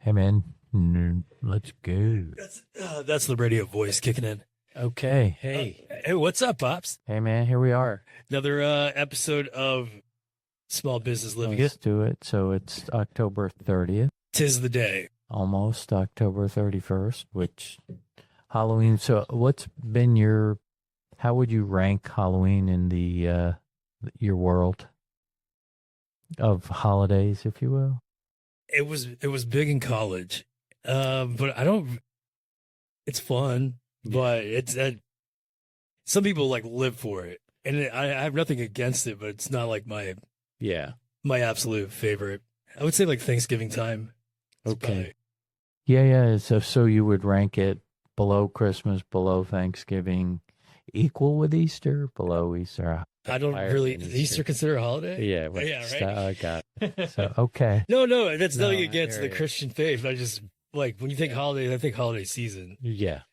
Hey man, let's go. That's the radio voice kicking in. Okay, hey, Hey, what's up, Pops? hey man, here we are. Another episode of Small Business Living. Let's do it. So it's October 30th, Tis the day. almost October 31st, which Halloween. So what's been how would you rank Halloween in your world of holidays, if you will? It was big in college, but I don't. It's fun, but it's some people like live for it, and I have nothing against it, but it's not like Yeah. my absolute favorite. I would say like Thanksgiving time. It's Okay. Yeah. So you would rank it below Christmas, below Thanksgiving, equal with Easter, below Easter. I don't higher really. than Is Easter considered a holiday? Yeah, Yeah, right. I got it. So okay. No, that's No, nothing I against hear the you. Christian faith. I just like when you think holidays, I think holiday season. Yeah.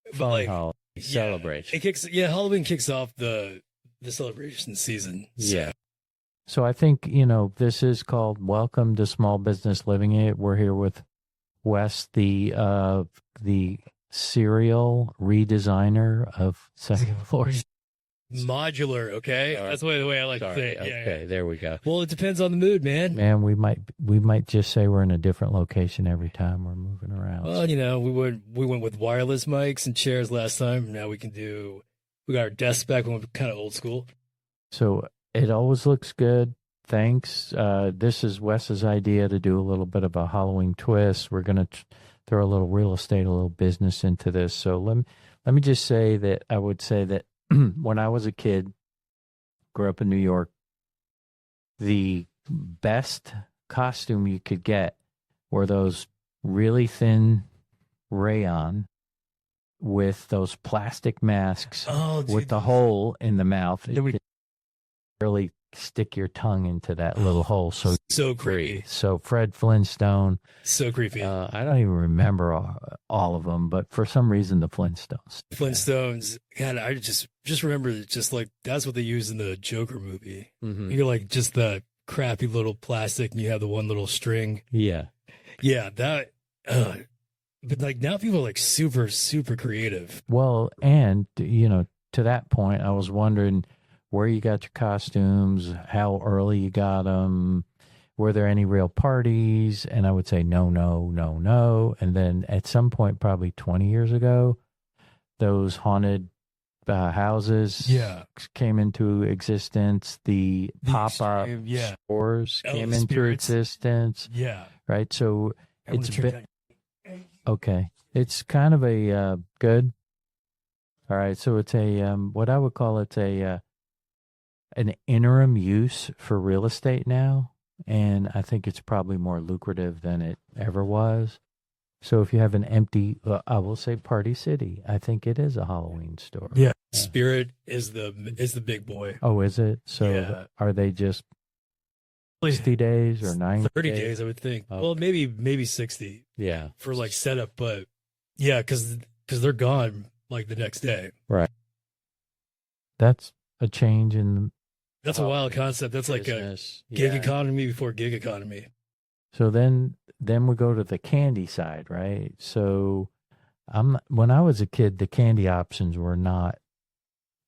But Fun like holiday celebration. Halloween kicks off the celebration season. So, Yeah. So I think, this is called Welcome to Small Business Living It. We're here with Wes, the serial redesigner of second floor. modular, okay? Sorry. That's the way I like to say it. Okay, Yeah. there we go. Well, it depends on the mood, man. Man, we might just say we're in a different location every time we're moving around. Well, we went with wireless mics and chairs last time. Now we got our desks back. We went kind of old school. So it always looks good. Thanks. This is Wes's idea to do a little bit of a Halloween twist. We're going to throw a little real estate, a little business into this. So let me just say that I would say that when I was a kid, grew up in New York, the best costume you could get were those really thin rayon with those plastic masks Oh, dude, with the hole in the mouth. You could really stick your tongue into that little hole. so creepy. So Fred Flintstone. So creepy. I don't even remember all of them, but for some reason the Flintstones. Flintstones. God, I just remember it just like that's what they use in the Joker movie. Mm-hmm. You're like just the crappy little plastic, and you have the one little string. Yeah. Yeah, that. But like now, people are like super, super creative. Well, and to that point, I was wondering where you got your costumes, how early you got them, were there any real parties? And I would say no, no, no, no. And then at some point, probably 20 years ago, those haunted houses came into existence. The pop-up stores came into spirits. existence. Yeah. Right. So it's okay. It's kind of a good. All right. So it's what I would call an interim use for real estate now. And I think it's probably more lucrative than it ever was. So if you have an empty, I will say Party City, I think it is a Halloween store. Yeah. Spirit is the big boy. Oh, is it? So are they just 60 days or 90 30 days, I would think. Okay. Well, maybe 60. Yeah. For like setup, but yeah, because they're gone like the next day. Right. That's a change in. That's a wild concept. That's like a gig economy before gig economy. So then we go to the candy side, right? So when I was a kid, the candy options were not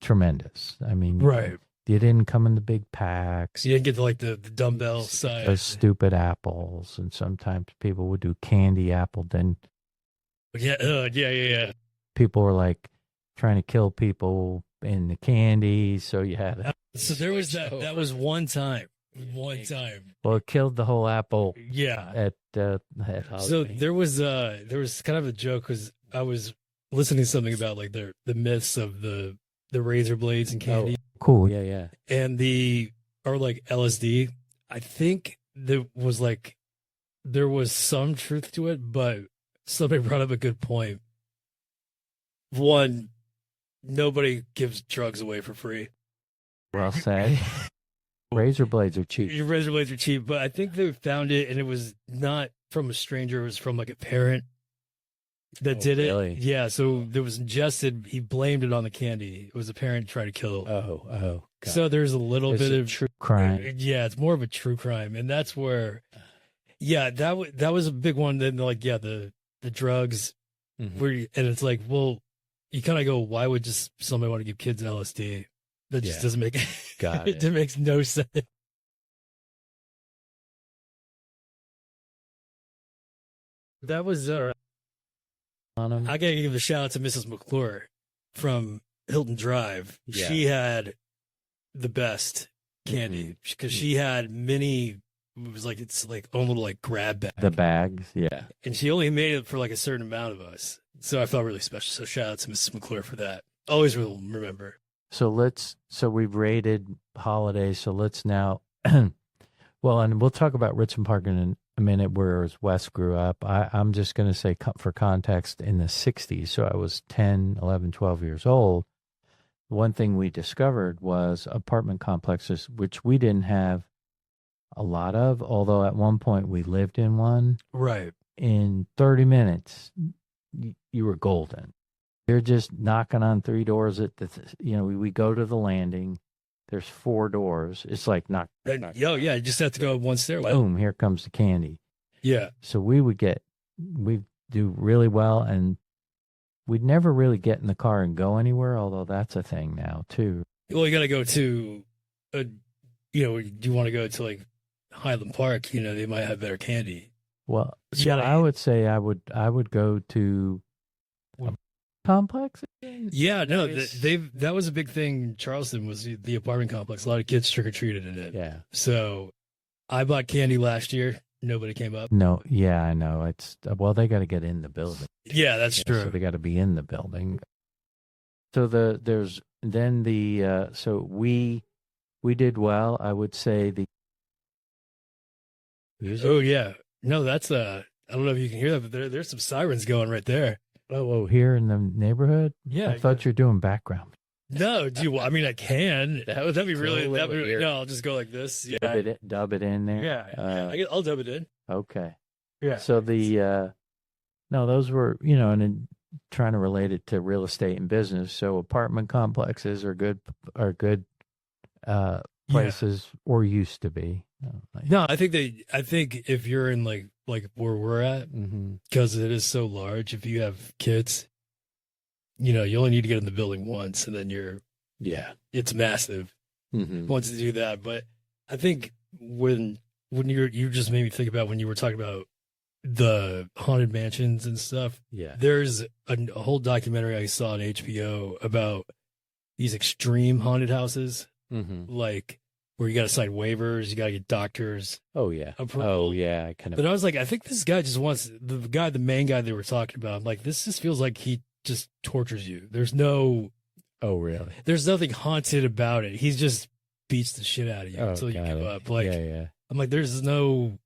tremendous. I mean, right. You didn't come in the big packs. You didn't get to like the dumbbell size. Those stupid apples, and sometimes people would do candy apple. Then yeah. People were like trying to kill people in the candy, so you had. So there was that. That was one time. Well, it killed the whole apple. Yeah. At so there was kind of a joke because I was listening to something about like the myths of the razor blades and candy. Oh, cool. Yeah. And or like LSD. I think there was some truth to it, but somebody brought up a good point. One, nobody gives drugs away for free. Well said. Razor blades are cheap. Your razor blades are cheap, but I think they found it, and it was not from a stranger. It was from like a parent that did it. Really? Yeah, so there was ingested. He blamed it on the candy. It was a parent trying to kill. Oh. God. So there's a little bit of true crime. Yeah, it's more of a true crime, and that's where Yeah, that was a big one. Then like, yeah, the drugs where and it's like, well, you kind of go, why would just somebody want to give kids LSD? That just doesn't make Got it. it makes no sense. That was On them. I gotta give a shout out to Mrs. McClure from Hilton Drive. Yeah. She had the best candy because she had many. It was like it's like own little like grab bag. The bags, yeah. And she only made it for like a certain amount of us. So I felt really special. So shout out to Mrs. McClure for that. Always will remember. So we've rated holidays. So let's now, well, and we'll talk about Richmond Park in a minute, whereas Wes grew up. I'm just going to say for context, in the 60s. So I was 10, 11, 12 years old. One thing we discovered was apartment complexes, which we didn't have a lot of, although at one point we lived in one. Right. In 30 minutes, you were golden. You're just knocking on 3 doors at we go to the landing. There's 4 doors. It's like knock. Yeah, you just have to go up one stairway. Boom, here comes the candy. Yeah. So we do really well, and we'd never really get in the car and go anywhere, although that's a thing now too. Well, you got to go to, you want to go to like Highland Park, they might have better candy. Well, I would say I would go to complex. Yeah, no, that was a big thing in Charleston was the apartment complex. A lot of kids trick-or-treated in it. Yeah. So I bought candy last year. Nobody came up. No, yeah, I know. They got to get in the building. Yeah, that's true. So they got to be in the building. So so we did well. I would say the music. Oh yeah, no, that's I don't know if you can hear that, but there's some sirens going right there. Oh, here in the neighborhood? Yeah. I thought you were doing background. No, I mean, I can. That'd be really. No, I'll just go like this. Yeah. Dub it in there. Yeah, I'll dub it in. Okay. Yeah. So those were and then trying to relate it to real estate and business. So apartment complexes are good places or used to be. No, I think if you're in like where we're at, because it is so large, if you have kids, you only need to get in the building once, and then it's massive once you do that. But I think when you just made me think about when you were talking about the haunted mansions and stuff. Yeah, there's a whole documentary I saw on HBO about these extreme haunted houses, like where you got to sign waivers, you got to get doctors. Oh yeah. Approval. Oh yeah. But I was like, I think this guy just wants the main guy they were talking about. I'm like, this just feels like he just tortures you. There's no. Oh really? There's nothing haunted about it. He's just beats the shit out of you until you give up. Like, yeah. I'm like, there's no.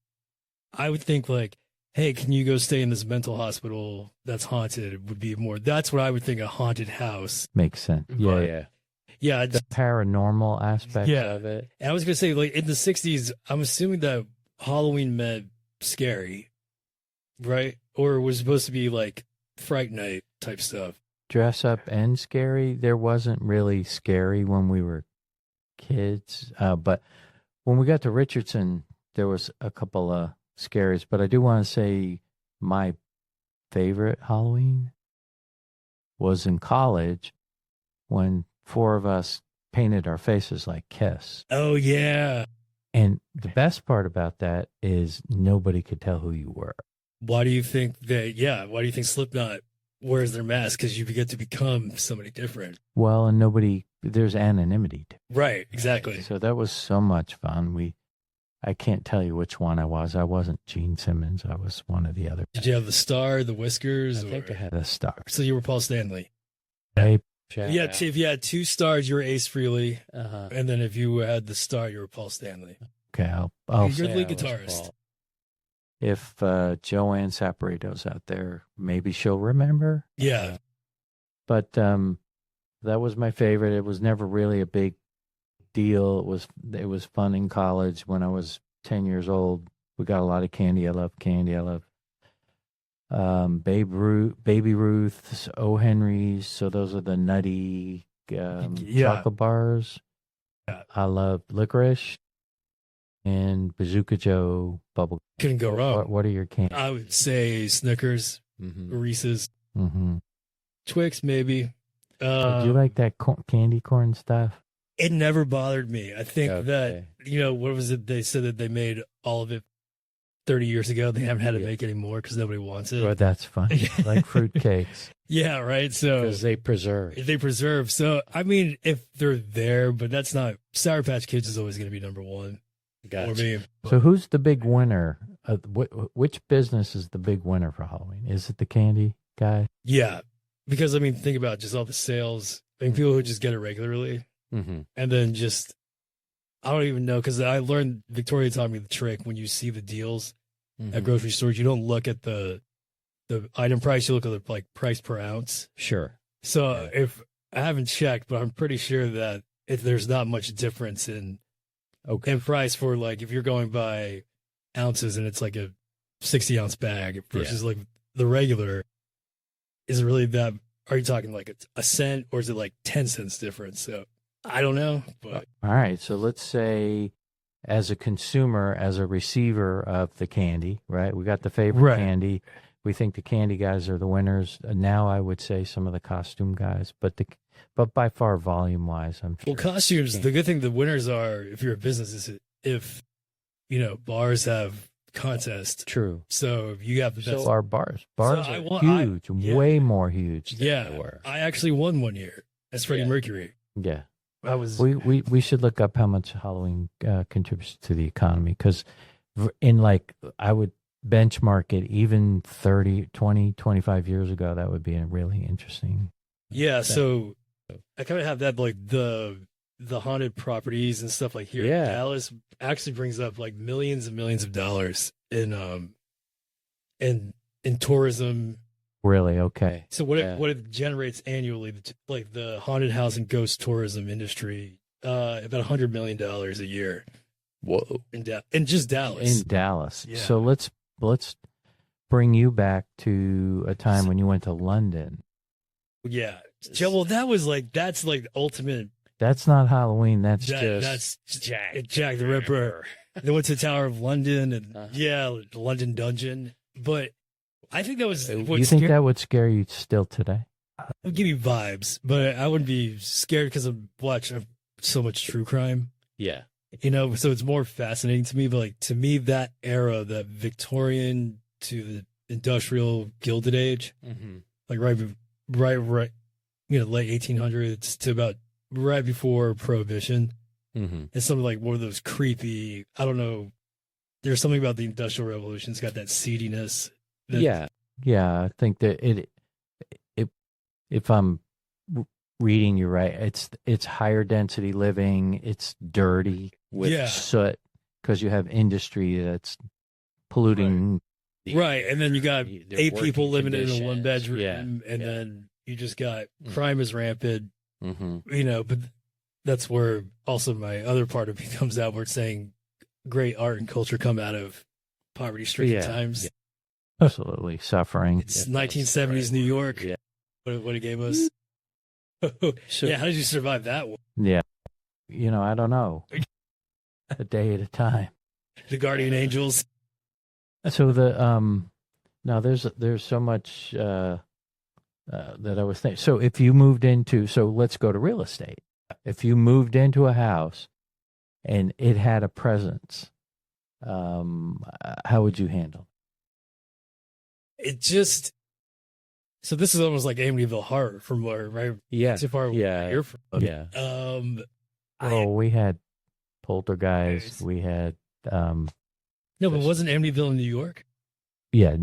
I would think like, hey, can you go stay in this mental hospital that's haunted? It would be more. That's what I would think a haunted house makes sense. Yeah. Yeah, the paranormal aspect of it. And I was gonna say, like in the '60s, I'm assuming that Halloween meant scary, right? Or it was supposed to be like Fright Night type stuff. Dress up and scary. There wasn't really scary when we were kids, but when we got to Richardson, there was a couple of scaries. But I do want to say my favorite Halloween was in college when 4 of us painted our faces like Kiss. Oh, yeah. And the best part about that is nobody could tell who you were. Why do you think why do you think Slipknot wears their mask? Because you get to become somebody different. Well, and there's anonymity. Right, exactly. So that was so much fun. I can't tell you which one I was. I wasn't Gene Simmons. I was one of the other. Did you have the star, the whiskers? I think I had a star. So you were Paul Stanley. Yeah, if you had 2 stars, you were Ace Frehley, and then if you had the star, you were Paul Stanley. Okay, I'll you're the lead guitarist. If Joanne Saporito's out there, maybe she'll remember. Yeah, but that was my favorite. It was never really a big deal. It was fun in college. When I was 10 years old, we got a lot of candy. I love candy. I love Baby Ruth's, O. Henry's. So those are the nutty chocolate bars. Yeah. I love licorice. and Bazooka Joe, bubble. Couldn't go wrong. What are your candy? I would say Snickers, Mm-hmm. Reese's, Mm-hmm. Twix, maybe. Did you like that candy corn stuff? It never bothered me. I think that, what was it? They said that they made all of it 30 years ago. They haven't had to make any more because nobody wants it. Well, that's funny. Like fruit cakes. Yeah, right. So because they preserve. So, I mean, if they're there, but that's not, Sour Patch Kids is always going to be number one. Gotcha. For me. So who's the big winner? Which business is the big winner for Halloween? Is it the candy guy? Yeah. Because, I mean, think about just all the sales. I mean, people who just get it regularly. Mm-hmm. And then just, I don't even know, because I learned, Victoria taught me the trick. When you see the deals at grocery stores, you don't look at the item price, you look at the price per ounce. Sure. So if I haven't checked, but I'm pretty sure that if there's not much difference in price for if you're going by ounces and it's like a 60-ounce bag versus the regular, is it really that? Are you talking like a cent, or is it like 10 cents difference? So I don't know. But all right, so let's say, as a consumer, as a receiver of the candy, right? We got the favorite candy. We think the candy guys are the winners. Now I would say some of the costume guys, but by far volume wise, I'm sure. Well, costumes. The good thing the winners are, if you're a business, is if bars have contests. True. So you have the best. So our bars are huge, way more huge. Yeah, than they were. I actually won one year as Freddie Mercury. Yeah. I was. We should look up how much Halloween contributes to the economy, because I would benchmark it even 30, 20, 25 years ago. That would be a really interesting. Yeah. So I kind of have that, the haunted properties and stuff here in Dallas actually brings up millions and millions of dollars in tourism. Really? Okay. So what it generates annually, the haunted house and ghost tourism industry, about $100 million a year. Whoa! In just Dallas. In Dallas. Yeah. So let's bring you back to a time when you went to London. Yeah. Well, that's ultimate. That's not Halloween. That's Jack the Ripper. They went to the Tower of London and London Dungeon. But I think that was. You think that would scare you still today? It would give me vibes, but I wouldn't be scared because I'm watching so much true crime. Yeah. So it's more fascinating to me. But to me, that era, that Victorian to the industrial Gilded Age, right, late 1800s to about right before Prohibition. Mm-hmm. It's something like one of those creepy, I don't know. There's something about the Industrial Revolution. It's got that seediness. Yeah. I think that if I'm reading you right, it's higher density living. It's dirty with soot because you have industry that's polluting. Right. And then you got 8 people living in a 1-bedroom, and then you just got crime is rampant. Mm-hmm. But that's where also my other part of me comes out, where it's saying great art and culture come out of poverty-stricken times. Yeah. Absolutely suffering. It's 1970s New York. Yeah. What it gave us. So, how did you survive that one? Yeah. I don't know. A day at a time. The Guardian Angels. So now there's so much that I was thinking. So if you moved so let's go to real estate. If you moved into a house and it had a presence, how would you handle it? So this is almost like Amityville Horror from where, right? Yeah. So far you're from. Yeah. Well, we had Poltergeist. We had no, but wasn't Amityville in New York? Yeah,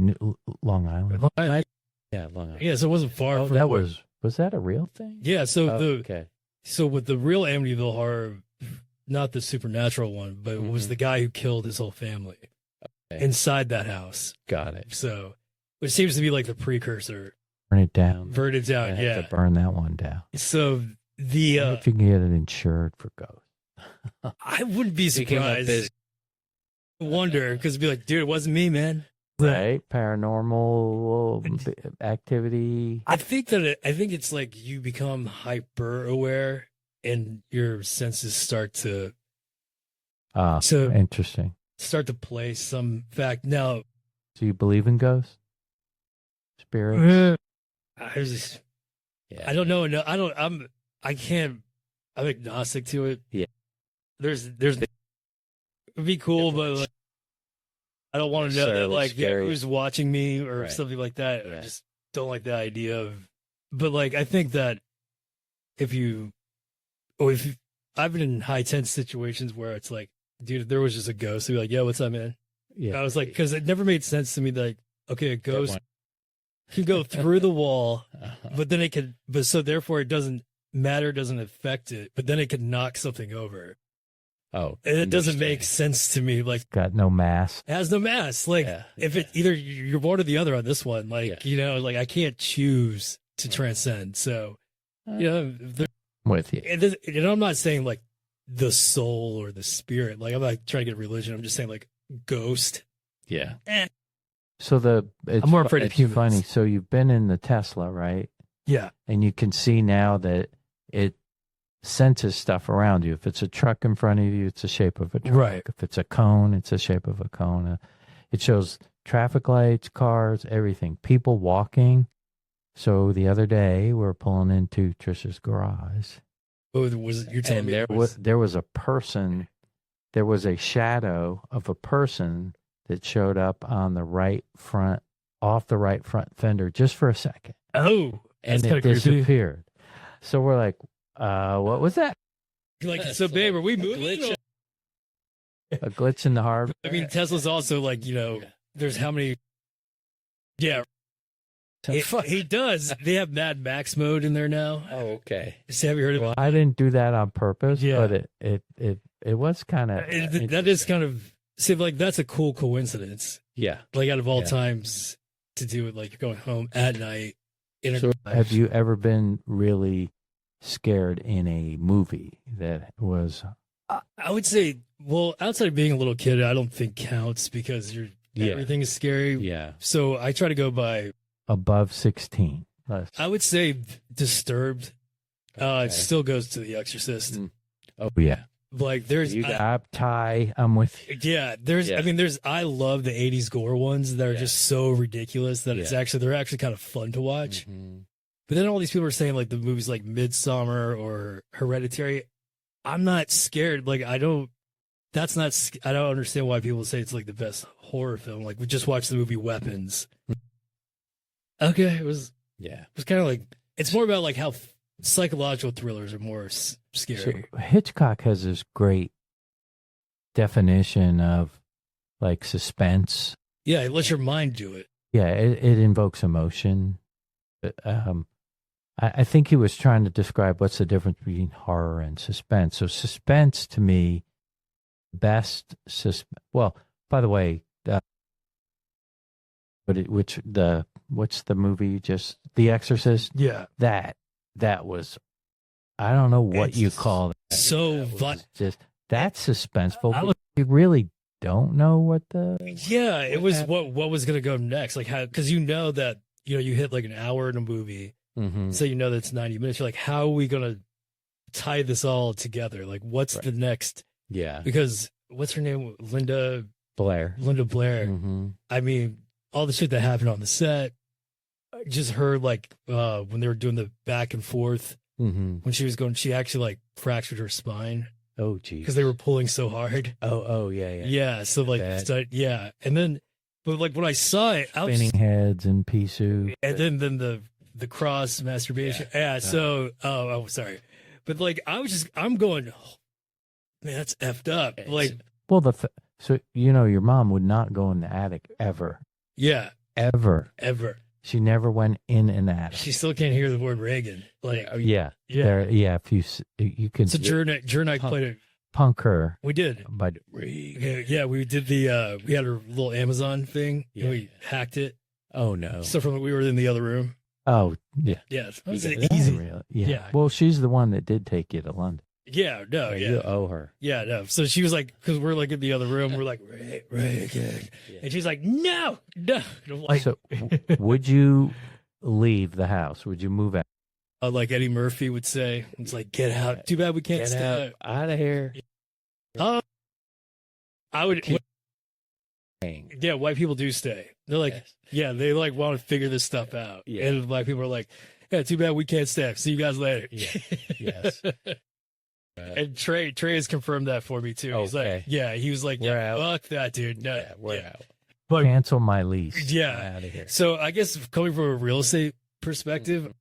Long Island. Yeah, Long Island. Yeah, so it wasn't far from that. Was that a real thing? Yeah, so okay. So with the real Amityville Horror, not the supernatural one, but it was the guy who killed his whole family inside that house. Got it. So, which seems to be like the precursor. Burn it down. Burn it down. I have to burn that one down. So the if you can get it insured for ghosts, I wouldn't be surprised. Wonder, because it'd be like, dude, it wasn't me, man. Right? Paranormal activity. I think it's like you become hyper aware and your senses start to So interesting. start to play some fact. Now, do you believe in ghosts? Spirits? I don't know. No, I'm agnostic to it. Yeah. It'd be cool, but like, I don't want to know that like who's watching me or something like that. I just don't like the idea of. But like, I think that if I've been in high tense situations where it's like, dude, if there was just a ghost, I'd be like, "Yo, what's up, man?" Yeah. I was like, because it never made sense to me that, like, okay, a ghost can go through the wall, but then so therefore it doesn't matter, doesn't affect it, but then it could knock something over. Oh, and it doesn't make sense to me. Like, got no mass. It has no mass. Like, if it either you're one or the other on this one, like, like I can't choose to transcend. So, with you. And I'm not saying like the soul or the spirit. Like, I'm not trying to get religion. I'm just saying like ghost. Yeah. So I'm more afraid of humans. Funny. So you've been in the Tesla, right? Yeah. And you can see now that it senses stuff around you. If it's a truck in front of you, it's the shape of a truck. Right. If it's a cone, it's the shape of a cone. It shows traffic lights, cars, everything. People walking. So the other day, we were pulling into Trisha's garage. Oh, you're telling me there was a person, there was a shadow of a person that showed up on the right front, off the right front fender just for a second. Oh, and it disappeared. So we're like, what was that? Like, so babe, are we moving? A glitch in the hardware. I mean, Tesla's also like, there's how many? Yeah. He does. They have Mad Max mode in there now. Oh, okay. So have you heard of it? I didn't do that on purpose, but it was kind of that is kind of like that's a cool coincidence. Yeah. Like out of all times to do it, like you're going home at night. So have you ever been really scared in a movie that was? I would say, well, outside of being a little kid, I don't think counts because everything is scary. Yeah. So I try to go by above 16. I would say Disturbed. It still goes to The Exorcist. Oh yeah. Like there's Ty, I'm with you. Yeah, I mean I love the 80s gore ones that are just so ridiculous that they're actually kind of fun to watch. Mm-hmm. But then all these people are saying like the movies like Midsommar or Hereditary, I'm not scared. Like I don't understand why people say it's like the best horror film. Like we just watched the movie Weapons. Okay, it was kind of like it's more about like how psychological thrillers are more scary. So Hitchcock has this great definition of like suspense. Yeah, it lets your mind do it. Yeah, it invokes emotion. I think he was trying to describe what's the difference between horror and suspense. So suspense to me, best suspense. Well, by the way, what's the movie? Just The Exorcist. Yeah, that was. I don't know what you call that. So that's suspenseful. You really don't know what the. Yeah, it was what was going to go next. Like how, because that you hit like an hour in a movie, so that it's 90 minutes. You're like, how are we going to tie this all together? Like, what's the next? Yeah, because what's her name? Linda Blair. Mm-hmm. I mean, all the shit that happened on the set. Just her like when they were doing the back and forth. When she was going, she actually like fractured her spine. Oh, geez. Because they were pulling so hard. Oh, yeah. So like, and then, but like when I saw it, spinning heads and pea soup, and then the cross masturbation. Yeah. So, sorry, but like I'm going, oh, man, that's effed up. Like, well, so your mom would not go in the attic ever. Yeah. Ever. She never went in an attic. She still can't hear the word Reagan. Like, yeah. If you can. So Jer and I played it. Punk her. We did. By Reagan. Yeah, we did we had a little Amazon thing. And we hacked it. Oh no. So we were in the other room. Oh yeah. Yeah. It was easy. Yeah. Well, she's the one that did take you to London. Yeah, no, yeah. You owe her. Yeah, no. So she was like, because we're like in the other room, we're like, Reagan. And she's like, no. Like, so would you leave the house? Would you move out? Like Eddie Murphy would say, it's like, get out. Too bad we can't get out of here. I would. Keep staying. Yeah, white people do stay. They're like, Yes. yeah, they like want to figure this stuff out. Yeah. And black people are like, yeah, too bad we can't stay. See you guys later. Yeah. Yes. And Trey has confirmed that for me too. He's like, Okay. yeah, he was like, We're yeah, out. fuck that, dude. No, Yeah, we're out. But Cancel my lease. yeah. Out of here. So I guess coming from a real estate perspective,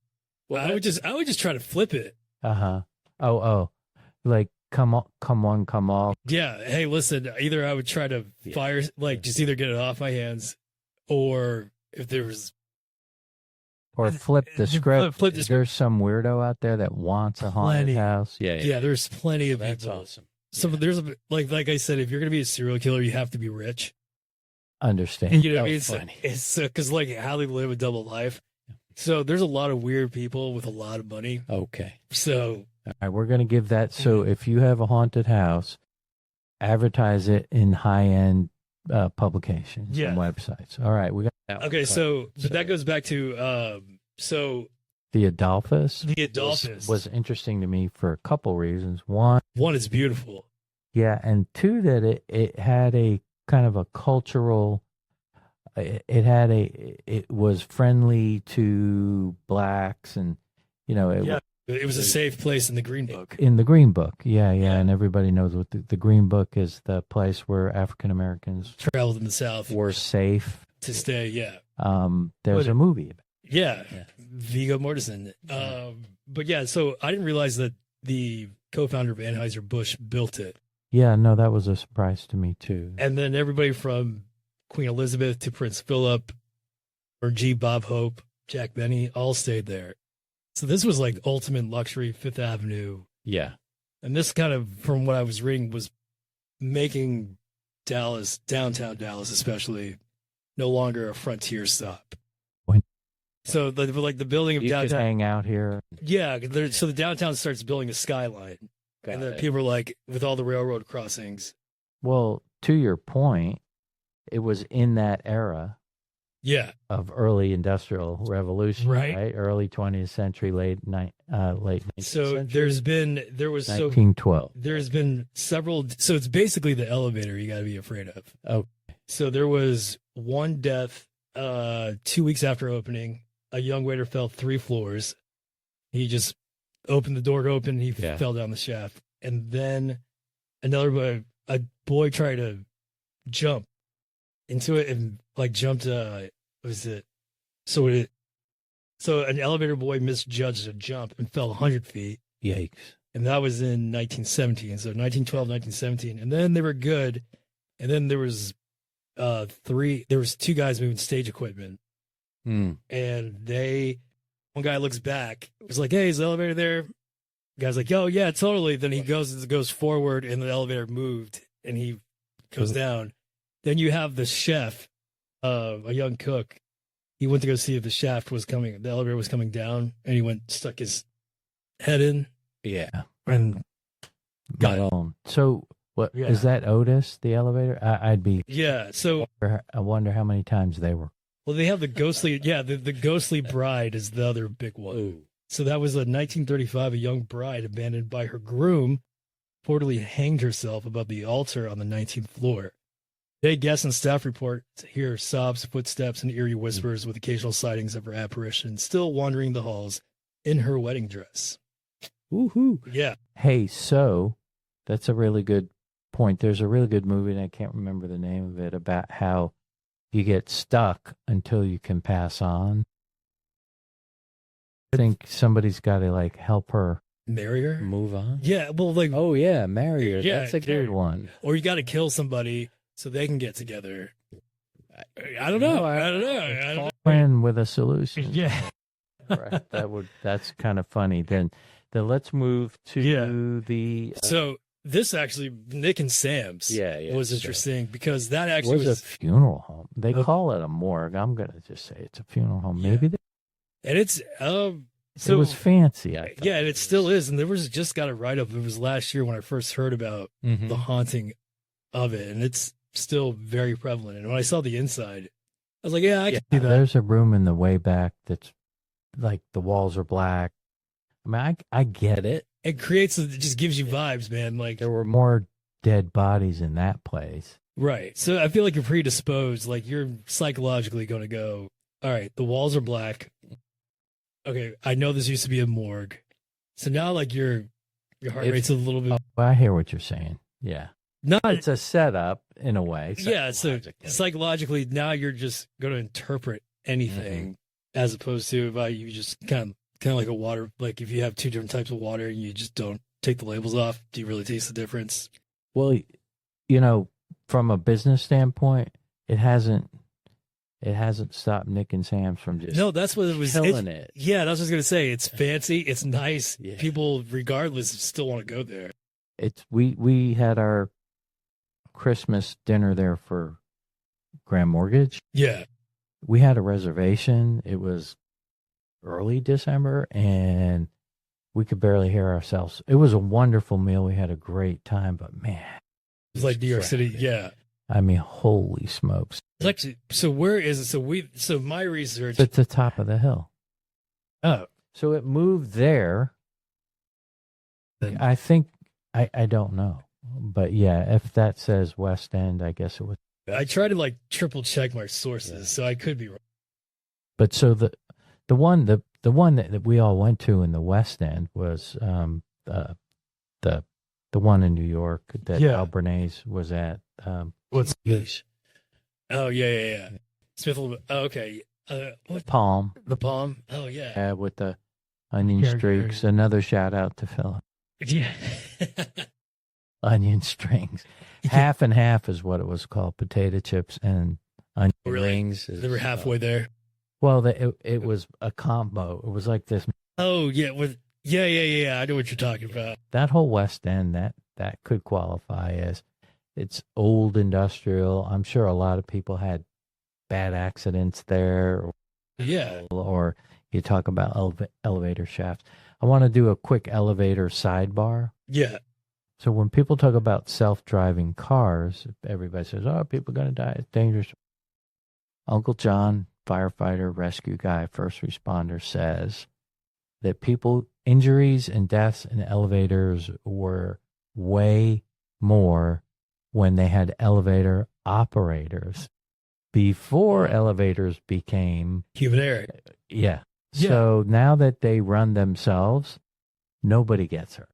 Well, I would just try to flip it. Uh-huh. Oh. Like, come on, come off. Yeah. Hey, listen, either I would try to fire, like, just either get it off my hands, or if there was. Or flip the script. Flip the script. There's some weirdo out there that wants a haunted Plenty. house. Yeah, there's plenty of That's people. awesome. So there's like I said, if you're gonna be a serial killer, you have to be rich. Understand. You know, what I mean, Oh, funny. it's because like how they live a double life. So there's a lot of weird people with a lot of money. Okay. So All right, we're going to give that. So if you have a haunted house, advertise it in high-end publications Yeah. and websites. All right, we got That okay, was so fun. that goes back to so the Adolphus. the Adolphus Was interesting to me for a couple reasons. One, one is beautiful. yeah, and two, that it had a kind of a cultural. It was friendly to blacks, and Yeah. It was a safe place in the Green Book. in the Green Book. Yeah, Yeah. and everybody knows what the Green Book is, the place where African Americans Traveled in the South were safe. to stay. Yeah. There's But- a movie. Yeah. Yeah. Viggo Mortensen. But yeah, so I didn't realize that the co-founder of Anheuser-Busch built it. Yeah, no, that was a surprise to me too. And then everybody from Queen Elizabeth to Prince Philip, or G. Bob Hope, Jack Benny, all stayed there. So this was like ultimate luxury, Fifth Avenue. Yeah. And this kind of, from what I was reading, was making Dallas, downtown Dallas especially, no longer a frontier stop. When- So the building of You could downtown, hang out here. yeah. So the downtown starts building a skyline, and then people are like, with all the railroad crossings, Well, to your point, it was in that era yeah, of early industrial revolution, Right. right? Early 20th century, late 19th So century. there's been several. So it's basically the elevator you got to be afraid of. Oh. So there was one death 2 weeks after opening. A young waiter fell 3 floors. He just opened the door to open. He Yeah. fell down the shaft. And then a boy tried to jump into it and like jumped. So an elevator boy misjudged a jump and fell 100 feet. Yikes. And that was in 1917. So 1912, 1917. And then they were good. And then there was 2 guys moving stage equipment. Mm. And one guy looks back, was like, hey, is the elevator there? The guy's like, oh yeah, totally. Then he goes forward and the elevator moved and he goes down. Then you have the chef, a young cook. He went to go see if the elevator was coming down, and he stuck his head in Yeah. and Got on. So, what is Yeah. that? Otis, the elevator? I'd be. yeah. So I wonder how many times they were. well, they have the ghostly, the ghostly bride is the other big one. Ooh. So that was a 1935, a young bride abandoned by her groom, reportedly hanged herself above the altar on the 19th floor. Day guests and staff report to hear sobs, footsteps, and eerie whispers with occasional sightings of her apparition still wandering the halls in her wedding dress. Woohoo. Yeah. Hey, so that's a really good point. There's a really good movie, and I can't remember the name of it, about how you get stuck until you can pass on. I think somebody's got to like help her. Marry her? Move on. Yeah. Well, like, Oh yeah, marry her. Yeah, That's a Good good one. or you got to kill somebody so they can get together. I don't know. I don't know. Plan with a solution. Yeah. Right. That's kind of funny. Then let's move to Yeah. the. So this actually, Nick and Sam's Yeah, was so- interesting because that actually Was a funeral home. They call it a morgue. I'm gonna just say it's a funeral home. Yeah. Maybe and it's it was fancy. I thought. yeah, and it still is. And there was just got a write up. It was last year when I first heard about Mhm. the haunting of it, and it's still very prevalent. And when I saw the inside, I was like, yeah, I can see that. There's a room in the way back that's like the walls are black. I mean, I get it. It just gives you vibes, man. Like, There were more dead bodies in that place. Right. So I feel like you're predisposed. Like you're psychologically going to go, all right, the walls are black. Okay, I know this used to be a morgue. So now like your heart rate's a little bit. I hear what you're saying. Yeah. Not. It's a setup in a way. Yeah. So psychologically, now you're just going to interpret anything as opposed to if you just kind of like a water. Like if you have two different types of water and you just don't take the labels off, do you really taste the difference? Well, you know, from a business standpoint, it hasn't stopped Nick and Sam's from just no. That's what it was. Killing it. Yeah, that's what I was gonna say. It's fancy. It's nice. Yeah. People, regardless, still want to go there. It's we had our Christmas dinner there for Grand Mortgage. Yeah, We had a reservation. It was early December, and we could barely hear ourselves. It was a wonderful meal. We had a great time, but man, it's like New York City. Yeah. I mean, holy smokes. It's actually, so where is it? So my research. It's at the top of the hill. Oh. So it moved there. I think, I don't know. But yeah, if that says West End, I guess it was. I try to like triple check my sources, so I could be wrong. But so the one that we all went to in the West End was the one in New York that Albernaze was at. What's this? Oh yeah. Smith. Oh, okay. What? Palm. The Palm. Oh yeah. With the onion streaks. Another shout out to Philip. Yeah. Onion strings. Half and half is what it was called. Potato chips and onion rings. They were halfway there. Well, it was a combo. It was like this. Oh yeah. Yeah. I know what you're talking about. That whole West End, that could qualify as it's old industrial. I'm sure a lot of people had bad accidents there. Yeah. Or you talk about elevator shafts. I want to do a quick elevator sidebar. Yeah. So when people talk about self-driving cars, everybody says, oh, people are going to die. It's dangerous. Uncle John, firefighter, rescue guy, first responder, says that injuries and deaths in elevators were way more when they had elevator operators before elevators became human error. Yeah. So now that they run themselves, nobody gets hurt.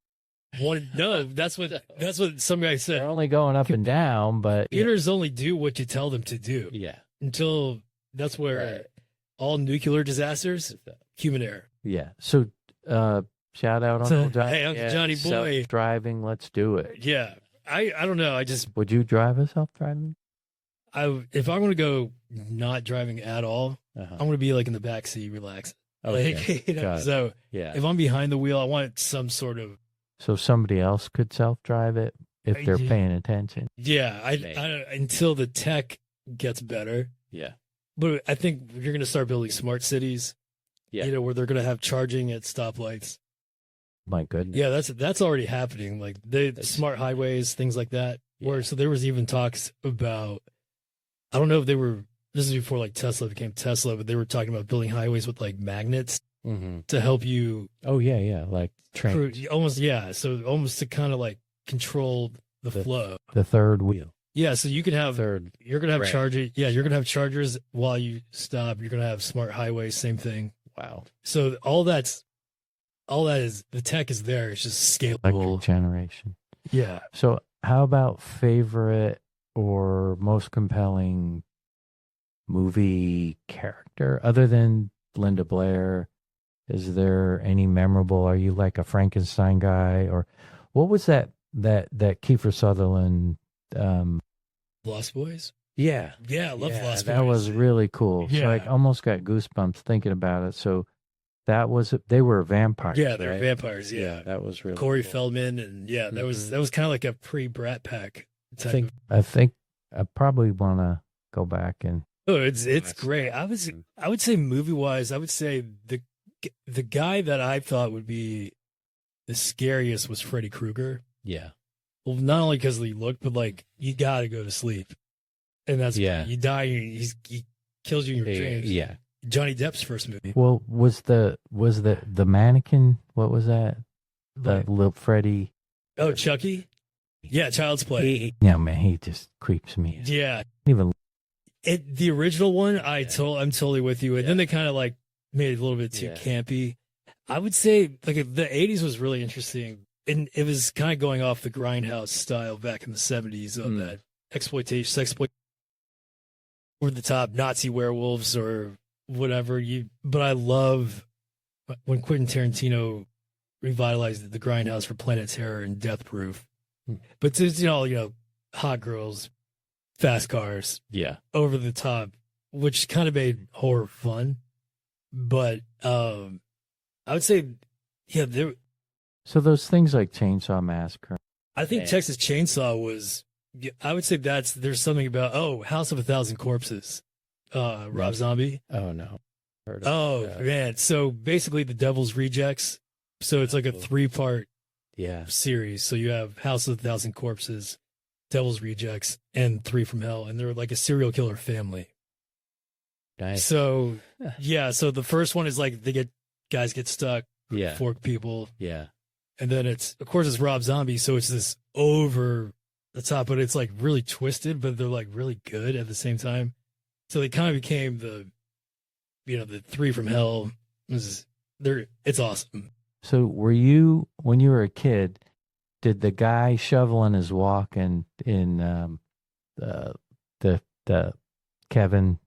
That's what some guy said. They're only going up and down, but computers only do what you tell them to do. Yeah. Until that's where all nuclear disasters, human error. Yeah. So shout out Uncle Johnny. Hey, Uncle Johnny boy. Self-driving, let's do it. Yeah. I don't know. Would you drive a self-driving? If I'm going to go not driving at all, I'm going to be like in the back seat, relaxing. Okay. Like, so if I'm behind the wheel, I want some sort of. So somebody else could self-drive it if they're paying attention. Yeah. I until the tech gets better. Yeah. But I think you're going to start building smart cities. Yeah. Where they're going to have charging at stoplights. My goodness. Yeah, that's already happening. Like the smart highways, things like that. Yeah. So there was even talks about, I don't know if this is before like Tesla became Tesla, but they were talking about building highways with like magnets to help you. Oh yeah. Like trains. Almost, yeah. So almost to kind of like control the flow. The third wheel. Yeah. So you can have, you're going to have charging. Yeah. You're going to have chargers while you stop. You're going to have smart highways. Same thing. Wow. So all that is the tech is there. It's just scalable. Electric generation. Yeah. So how about favorite or most compelling movie character other than Linda Blair? Is there any memorable? Are you like a Frankenstein guy, or what was that Kiefer Sutherland? Lost Boys. Yeah, I love Lost Boys. That was really cool. Yeah. So I almost got goosebumps thinking about it. So they were vampires. Yeah, they're right? vampires. Yeah, that was really Corey cool. Feldman, and that was kind of like a pre-Brat Pack. I think I probably want to go back and. Oh, it's great. I would say movie wise, I would say the guy that I thought would be the scariest was Freddy Krueger. Yeah. Well, not only because he looked, but like you got to go to sleep, and that's you die. He kills you in your dreams. Yeah. Johnny Depp's first movie. Well, was the mannequin? What was that? The little Freddy. Oh, Chucky. Yeah, Child's Play. Yeah, man, he just creeps me out. Yeah. Even The original one, I'm totally with you. And then they kind of like made it a little bit too campy. I would say like the 80s was really interesting. And it was kind of going off the grindhouse style back in the 70s of that exploitation, over the top Nazi werewolves or whatever. But I love when Quentin Tarantino revitalized the grindhouse for Planet Terror and Death Proof. But there's, hot girls, fast cars, over the top, which kind of made horror fun. But I would say, so those things like Chainsaw Massacre. I think Texas Chainsaw was. I would say there's something about House of a Thousand Corpses, Rob Zombie. Oh no, man! So basically, the Devil's Rejects. So it's like a 3-part series. So you have House of a Thousand Corpses, Devil's Rejects, and 3 from Hell, and they're like a serial killer family. Nice. So so the first one is like guys get stuck, fork people, and then it's Rob Zombie, so it's this over the top, but it's like really twisted, but they're like really good at the same time. So they kind of became the 3 from Hell. It's awesome. So were you, when you were a kid, did the guy shoveling his walk in the Kevin,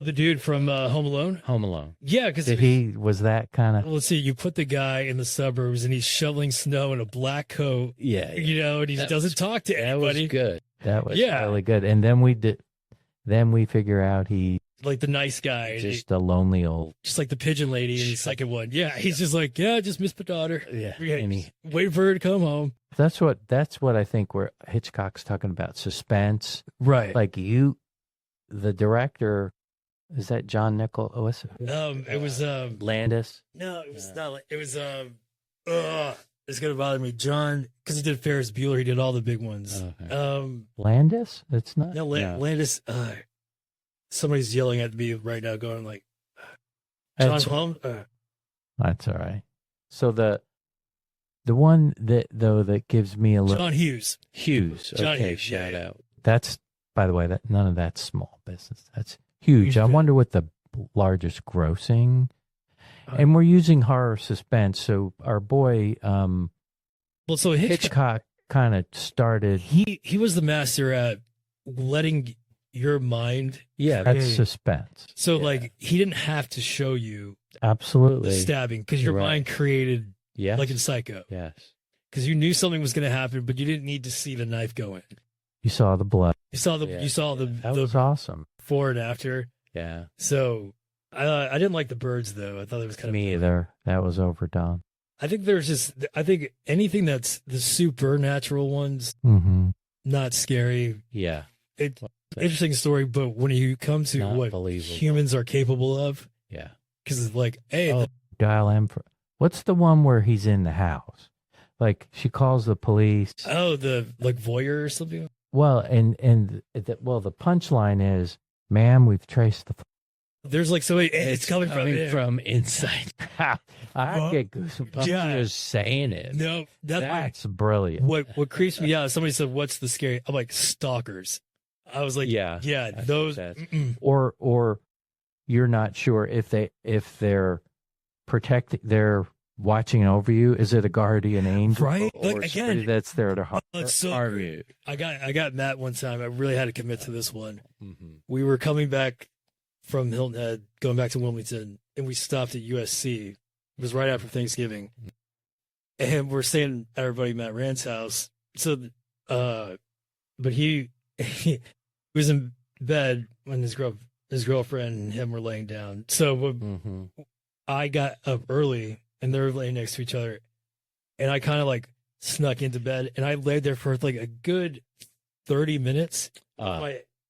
the dude from Home Alone? Home Alone. Yeah, because was that kind of... Well, let's see, you put the guy in the suburbs and he's shoveling snow in a black coat. Yeah. And he doesn't talk to anybody. That was good. That was really good. And then we figure out he... Like the nice guy. Just a lonely old... Just like the pigeon lady in the second one. Yeah, he's just like, just missed my daughter. Yeah. Wait for her to come home. That's what I think where Hitchcock's talking about, suspense. Right. Like the director... Is that John Nichols? It was Landis. No, it was not. It was it's gonna bother me, John, because he did Ferris Bueller. He did all the big ones. Okay. Landis. It's not. No, Landis. Somebody's yelling at me right now, going like, "John Holmes." That's all right. So the one that gives me a little John Hughes. John Hughes. Shout out. That's, by the way, that none of that's small business. That's huge. I wonder what the largest grossing, and we're using horror suspense. So our boy, so Hitchcock kind of started. He was the master at letting your mind. That's suspense. So like he didn't have to show you absolutely the stabbing because your mind created like in Psycho. Yes, because you knew something was going to happen, but you didn't need to see the knife go in. You saw the blood. You saw the. That was awesome. Before and after. Yeah. So I didn't like the birds though. I thought it was kind of me either. That was overdone. I think I think anything that's the supernatural ones, not scary. Yeah. Interesting story, but when you come to what humans are capable of, because it's like, hey, Dial M for what's the one where he's in the house? Like she calls the police. Oh, the like voyeur or something. Well, the punchline is, "Ma'am, we've traced the." There's like it's coming from inside. I get goosebumps just saying it. No, that's brilliant. What creeps me out? Somebody said, "What's the scary?" I'm like, stalkers. I was like, those. Or you're not sure if they're protecting, they're watching over you. Is it a guardian angel, right? Or again, that's there to harm you? I got Matt one time. I really had to commit to this one. We were coming back from Hilton Head, going back to Wilmington, and we stopped at USC. It was right after Thanksgiving, and we're staying at our buddy Matt Rand's house. So, but he was in bed when his girlfriend and him were laying down. So I got up early. And they're laying next to each other. And I kind of like snuck into bed. And I laid there for like a good 30 minutes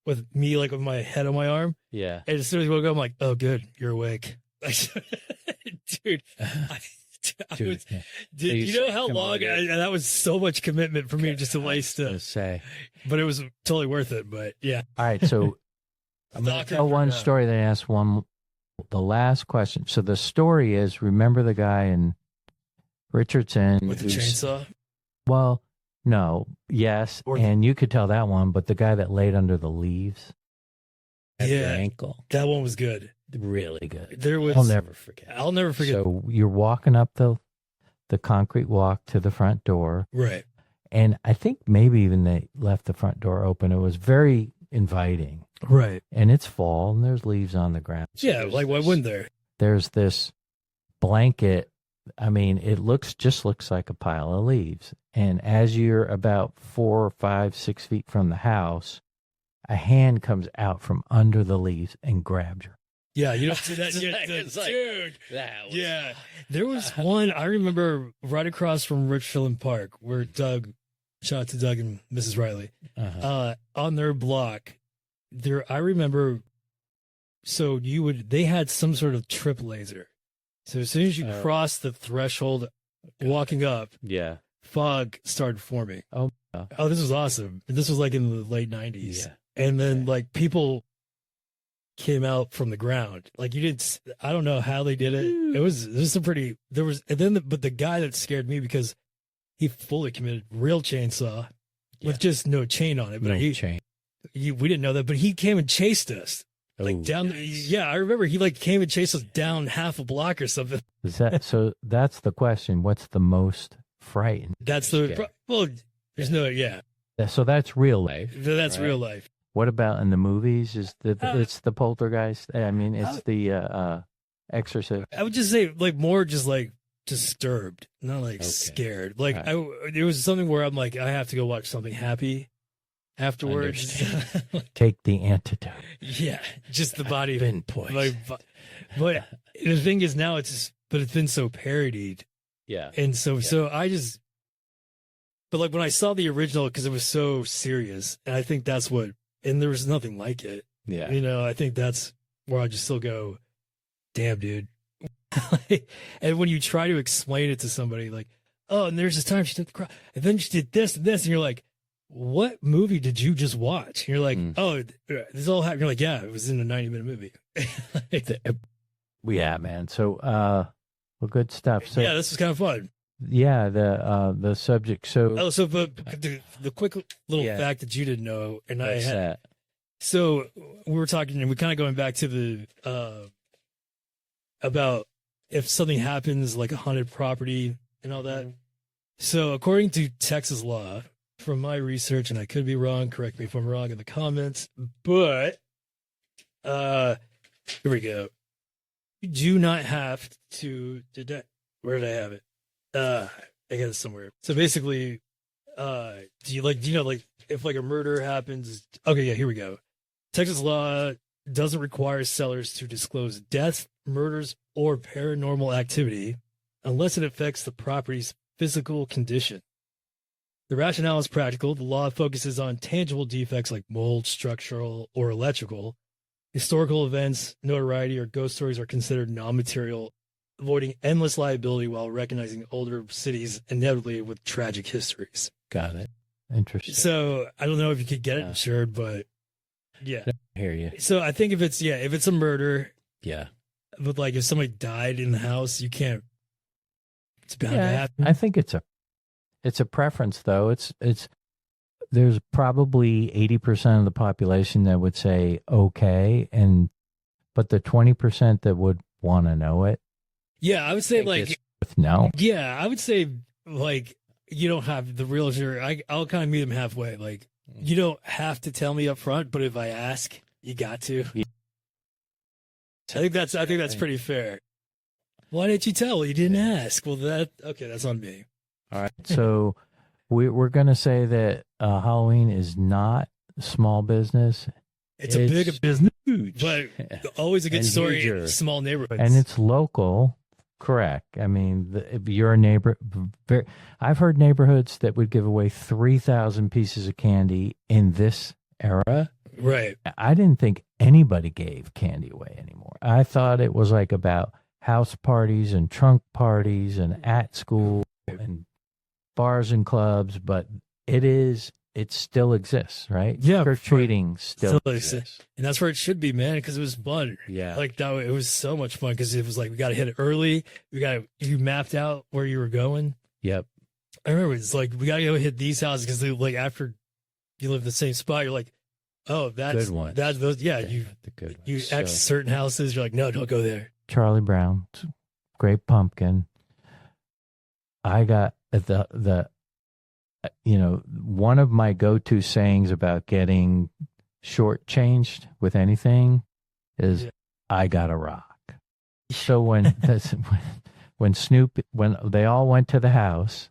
with me like with my head on my arm. Yeah. And as soon as I woke up, I'm like, oh, good. You're awake. Dude. You know how long? That was so much commitment for me just to lay still. But it was totally worth it. But yeah. All right. So I'm going to tell one story that I asked the last question. So the story is, remember the guy in Richardson with the chainsaw? Well, No, yes, Or- and you could tell that one, but the guy that laid under the leaves, At Yeah. your ankle. That one was good. Really good. There was. I'll never forget. I'll never forget. So you're walking up the concrete walk to the front door, Right. and I think maybe even they left the front door open. It was very inviting, Right. and it's fall, and there's leaves on the ground. So Yeah. there's Like, why this- wouldn't there? There's this blanket. I mean, it looks like a pile of leaves. And as you're about 4, 5, 6 feet from the house, a hand comes out from under the leaves and grabs you. Yeah. You don't see that. It's Yeah, like- it's like- dude. That was, Yeah. There was one I remember right across from Richfield Park where Doug, shout out to Doug and Mrs. Riley, on their block. I remember. So they had some sort of trip laser. So as soon as you cross the threshold, walking up, Yeah. fog started forming. Oh, This was awesome. And this was like in the late 90s. Yeah. And then like people came out from the ground. Like I don't know how they did it. It was but the guy that scared me because he fully committed real chainsaw with just no chain on it. But no chain. we didn't know that, but he came and chased us. Like Oh, down, yeah, I remember he like came and chased us down half a block or something. Is that so? That's the question. What's the most frightening? That's Scary. well, there's no, yeah, So that's real life. that's Right. real life. What about in the movies? It's the poltergeist? I mean, it's the Exorcist. I would just say like more just like disturbed, not like scared. Like it was something where I'm like, I have to go watch something happy afterwards. Take the antidote. Yeah, just the body. Been poisoned. But the thing is now it's been so parodied. Yeah. And so but like when I saw the original, because it was so serious, and I think that's and there was nothing like it. Yeah. You know, I think that's where I just still go, damn, dude. And when you try to explain it to somebody, like, oh, and there's this time she took the cross, and then she did this and this, and you're like, what movie did you just watch? And you're like, oh, this all happened. You're like, yeah, it was in a 90-minute movie. Yeah, man. So, well, good stuff. So, yeah, this was kind of fun. yeah, the subject. So, But the quick little fact that you didn't know, and What's that? So we were talking, and we're kind of going back to the about if something happens like a haunted property and all that. So according to Texas law, from my research, and I could be wrong, correct me if I'm wrong in the comments, but here we go. You do not have to where did I have it? I got it somewhere. So basically, do you know like if like a murder happens? Okay, yeah, here we go. Texas law doesn't require sellers to disclose deaths, murders, or paranormal activity unless it affects the property's physical condition. The rationale is practical. The law focuses on tangible defects like mold, structural, or electrical. Historical events, notoriety, or ghost stories are considered non-material, avoiding endless liability while recognizing older cities inevitably with tragic histories. Got it. interesting. So I don't know if you could get it insured, but yeah. I hear you. So I think if it's a murder, Yeah. but like if somebody died in the house, you can't. It's bound to Yeah, happen. I think it's a preference, though. There's probably 80% of the population that would say okay, but the 20% that would want to know it, Yeah, I would say think like no. yeah, I would say like you don't have the realtor. I'll kind of meet them halfway. Like you don't have to tell me up front, but if I ask, you got to. Yeah. I think that's pretty fair. Why didn't you tell? You didn't ask. Well, that's on me. All right. So we're going to say that Halloween is not small business. It's a big business, Huge. but always a good And story. huger. In small neighborhoods, And it's local. Correct. I mean, if you're a neighbor, I've heard neighborhoods that would give away 3,000 pieces of candy in this era. right. I didn't think anybody gave candy away anymore. I thought it was like about house parties and trunk parties and at school and bars and clubs, but it still exists, right? Yeah, Trick-or-treating still Still exists. And that's where it should be, man, because it was fun. Yeah. Like that, it was so much fun because it was like we got to hit it early. You mapped out where you were going. Yep. I remember it's like we gotta go hit these houses because like after you live in the same spot, you're like, oh, that's Good ones. That's those. Yeah, The good ones. you X certain houses. You're like, no, don't go there. Charlie Brown, Great Pumpkin. I got the one of my go-to sayings about getting shortchanged with anything is I got a rock. So when when they all went to the house,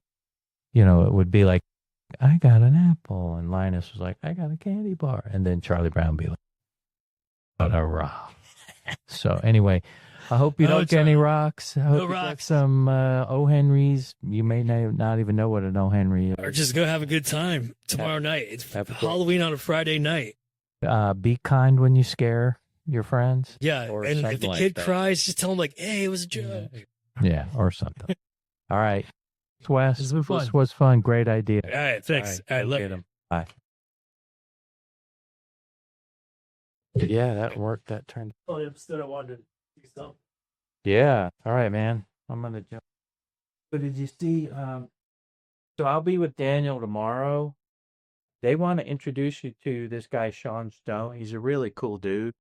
it would be like, I got an apple, and Linus was like, I got a candy bar, and then Charlie Brown would be like, got a rock. So anyway, I hope you don't get any rocks. I hope you get some O. Henrys. You may not even know what an O. Henry is. Or just go have a good time tomorrow night. It's Halloween on a Friday night. Be kind when you scare your friends. Yeah, Or and if something the like kid that. cries, just tell him like, hey, it was a joke. Yeah, or something. All right. Wes, This was fun. this was fun. Great idea. All right, thanks. All right, go love get you. 'em. Bye. Yeah, that worked. That turned. Only episode I wanted to do something. Yeah. All right, man. I'm gonna jump. But did you see? So I'll be with Daniel tomorrow. They want to introduce you to this guy, Sean Stone. He's a really cool dude.